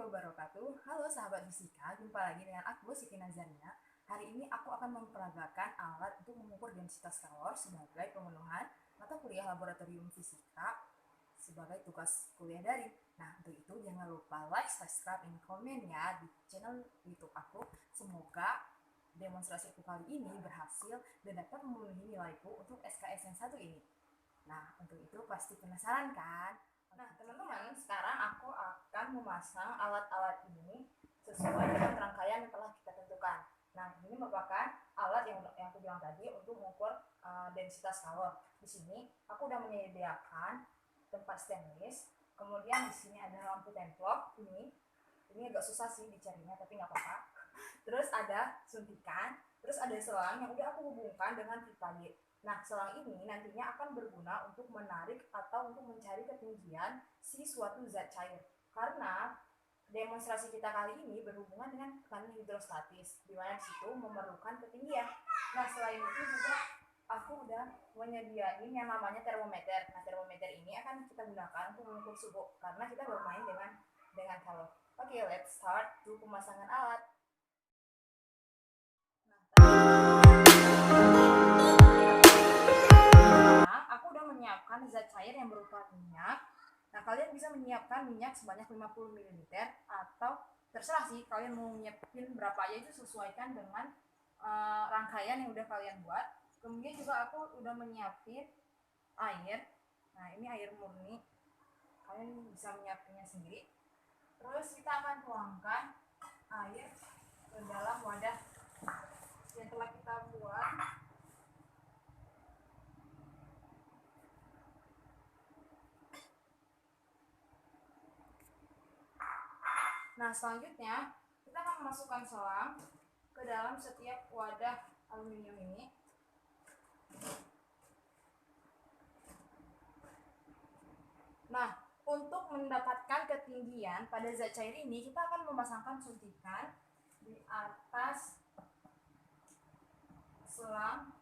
wabarakatuh. Halo sahabat fisika, jumpa lagi dengan aku Siti Nazarina. Hari ini aku akan memperagakan alat untuk mengukur densitas kalor sebagai pemenuhan mata kuliah laboratorium fisika sebagai tugas kuliah daring. Nah, untuk itu jangan lupa like, subscribe, dan komen ya di channel YouTube aku. Semoga demonstrasi aku kali ini berhasil dan dapat memenuhi nilaiku untuk SKS yang satu ini. Nah, untuk itu pasti penasaran kan? Nah, teman-teman, sekarang aku akan memasang alat-alat ini sesuai dengan rangkaian yang telah kita tentukan. Nah, ini merupakan alat yang aku bilang tadi untuk mengukur densitas kalor. Di sini aku udah menyediakan tempat stainless. Kemudian di sini ada lampu templok ini agak susah sih dicarinya, tapi nggak apa-apa. Terus ada suntikan, terus ada selang yang udah aku hubungkan dengan pipa D. Nah, selang ini nantinya akan berguna untuk menarik atau untuk mencari ketinggian si suatu zat cair. Karena demonstrasi kita kali ini berhubungan dengan tekanan hidrostatis, di mana situ memerlukan ketinggian. Nah, selain itu juga aku udah menyediain yang namanya termometer. Nah, termometer ini akan kita gunakan untuk mengukur suhu karena kita bermain dengan kalor. Oke, let's start to pemasangan alat. Aku udah menyiapkan zat cair yang berupa minyak. Nah, kalian bisa menyiapkan minyak sebanyak 50 ml atau terserah sih kalian mau nyiapin berapa aja, itu sesuaikan dengan rangkaian yang udah kalian buat. Kemudian juga aku udah menyiapin air. Nah, ini air murni. Kalian bisa menyiapkannya sendiri. Terus kita akan tuangkan air ke dalam wadah yang telah kita buat. Nah, selanjutnya kita akan memasukkan selang ke dalam setiap wadah aluminium ini. Nah, untuk mendapatkan ketinggian pada zat cair ini, kita akan memasangkan suntikan di atas selang.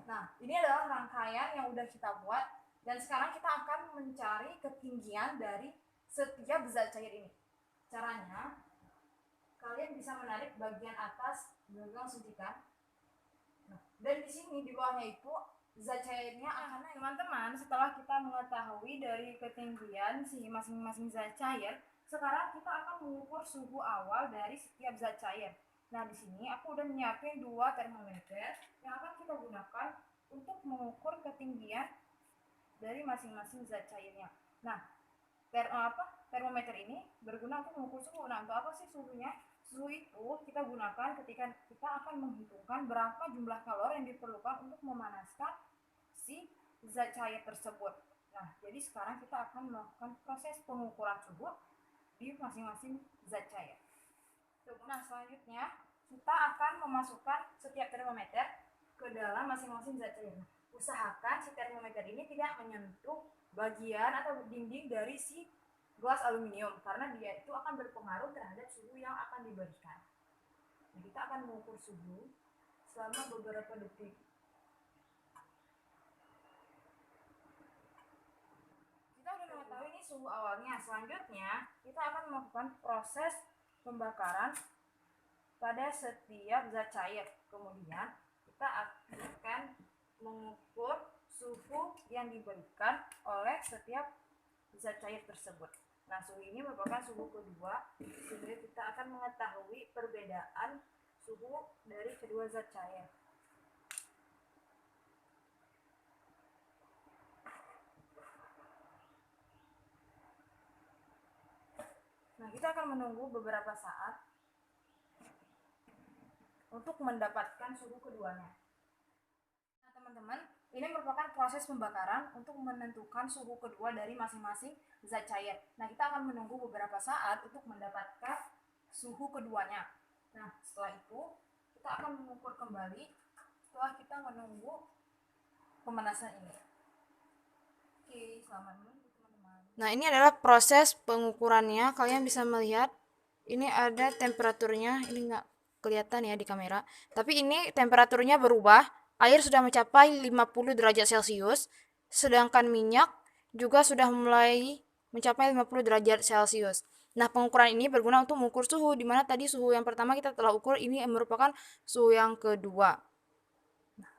Nah, ini adalah rangkaian yang udah kita buat, dan sekarang kita akan mencari ketinggian dari setiap zat cair ini. Caranya, kalian bisa menarik bagian atas gagang suntikan. Nah, dan di sini di bawahnya itu zat cairnya akan naik. Teman-teman, setelah kita mengetahui dari ketinggian si masing-masing zat cair, sekarang kita akan mengukur suhu awal dari setiap zat cair. Nah, di sini aku udah menyiapkan 2 termometer yang akan kita gunakan untuk mengukur ketinggian dari masing-masing zat cairnya. Nah, termometer ini berguna untuk mengukur suhu. Nah, untuk apa sih suhunya? Suhu itu kita gunakan ketika kita akan menghitungkan berapa jumlah kalor yang diperlukan untuk memanaskan si zat cair tersebut. Nah, jadi sekarang kita akan melakukan proses pengukuran suhu di masing-masing zat cair. Nah, selanjutnya kita akan memasukkan setiap termometer ke dalam masing-masing zat cair. Usahakan si termometer ini tidak menyentuh bagian atau dinding dari si gelas aluminium, karena dia itu akan berpengaruh terhadap suhu yang akan diberikan. Nah, kita akan mengukur suhu selama beberapa detik. Kita sudah mengetahui ini suhu awalnya. Selanjutnya kita akan melakukan proses pembakaran pada setiap zat cair. Kemudian kita akan mengukur suhu yang diberikan oleh setiap zat cair tersebut. Nah, suhu ini merupakan suhu kedua, sehingga kita akan mengetahui perbedaan suhu dari kedua zat cair. Nah, kita akan menunggu beberapa saat untuk mendapatkan suhu keduanya. Nah, teman-teman, ini merupakan proses pembakaran untuk menentukan suhu kedua dari masing-masing zat cair. Nah, kita akan menunggu beberapa saat untuk mendapatkan suhu keduanya. Nah, setelah itu kita akan mengukur kembali setelah kita menunggu pemanasan ini. Oke, selamat menunggu teman-teman. Nah, ini adalah proses pengukurannya. Kalian bisa melihat ini ada temperaturnya. Ini nggak kelihatan ya di kamera, tapi ini temperaturnya berubah air sudah mencapai 50 derajat Celcius, sedangkan minyak juga sudah mulai mencapai 50 derajat Celcius. Nah, pengukuran ini berguna untuk mengukur suhu, di mana tadi suhu yang pertama kita telah ukur, ini merupakan suhu yang kedua. Nah,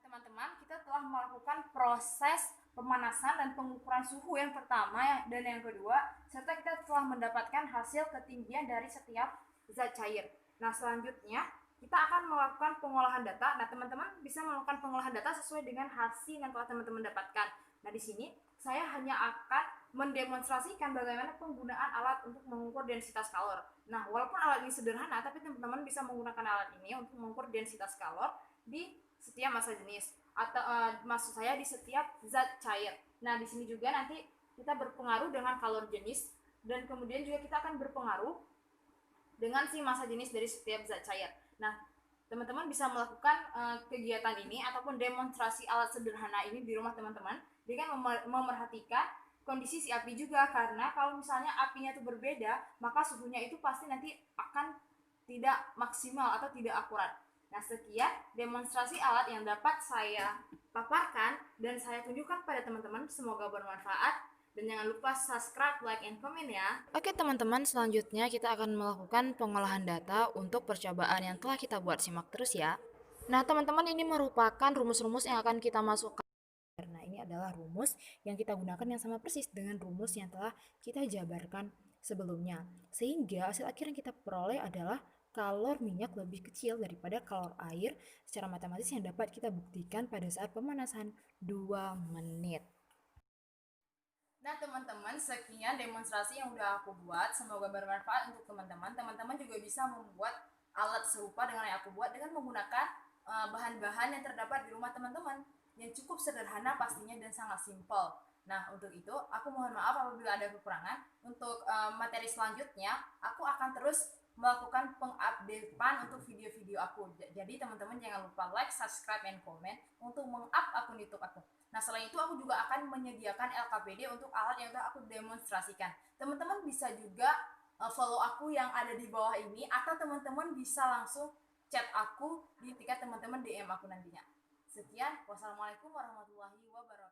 teman-teman, kita telah melakukan proses pemanasan dan pengukuran suhu yang pertama dan yang kedua, serta kita telah mendapatkan hasil ketinggian dari setiap zat cair. Nah, selanjutnya kita akan melakukan pengolahan data. Nah, teman-teman bisa melakukan pengolahan data sesuai dengan hasil yang telah teman-teman dapatkan. Nah, di sini saya hanya akan mendemonstrasikan bagaimana penggunaan alat untuk mengukur densitas kalor. Nah, walaupun alat ini sederhana, tapi teman-teman bisa menggunakan alat ini untuk mengukur densitas kalor di setiap massa jenis atau maksud saya di setiap zat cair. Nah, di sini juga nanti kita berpengaruh dengan kalor jenis dan kemudian juga kita akan berpengaruh dengan si massa jenis dari setiap zat cair. Nah, teman-teman bisa melakukan kegiatan ini ataupun demonstrasi alat sederhana ini di rumah teman-teman dengan memerhatikan kondisi si api juga, karena kalau misalnya apinya itu berbeda, maka suhunya itu pasti nanti akan tidak maksimal atau tidak akurat. Nah, sekian demonstrasi alat yang dapat saya paparkan dan saya tunjukkan pada teman-teman. Semoga bermanfaat. Dan jangan lupa subscribe, like, and comment ya. Oke teman-teman, selanjutnya kita akan melakukan pengolahan data untuk percobaan yang telah kita buat. Simak terus ya. Nah teman-teman, ini merupakan rumus-rumus yang akan kita masukkan. Nah ini adalah rumus yang kita gunakan yang sama persis dengan rumus yang telah kita jabarkan sebelumnya. Sehingga hasil akhir yang kita peroleh adalah kalor minyak lebih kecil daripada kalor air secara matematis yang dapat kita buktikan pada saat pemanasan 2 menit. Nah, teman-teman, sekian demonstrasi yang udah aku buat. Semoga bermanfaat untuk teman-teman. Teman-teman juga bisa membuat alat serupa dengan yang aku buat dengan menggunakan bahan-bahan yang terdapat di rumah teman-teman, yang cukup sederhana pastinya dan sangat simpel. Nah, untuk itu aku mohon maaf apabila ada kekurangan. Untuk materi selanjutnya, aku akan terus melakukan pengupdatean untuk video-video aku. Jadi teman-teman jangan lupa like, subscribe, and comment untuk meng-up akun YouTube aku. Nah, selain itu aku juga akan menyediakan LKPD untuk alat yang telah aku demonstrasikan. Teman-teman bisa juga follow aku yang ada di bawah ini, atau teman-teman bisa langsung chat aku ketika teman-teman DM aku nantinya. Sekian, wassalamualaikum warahmatullahi wabarakatuh.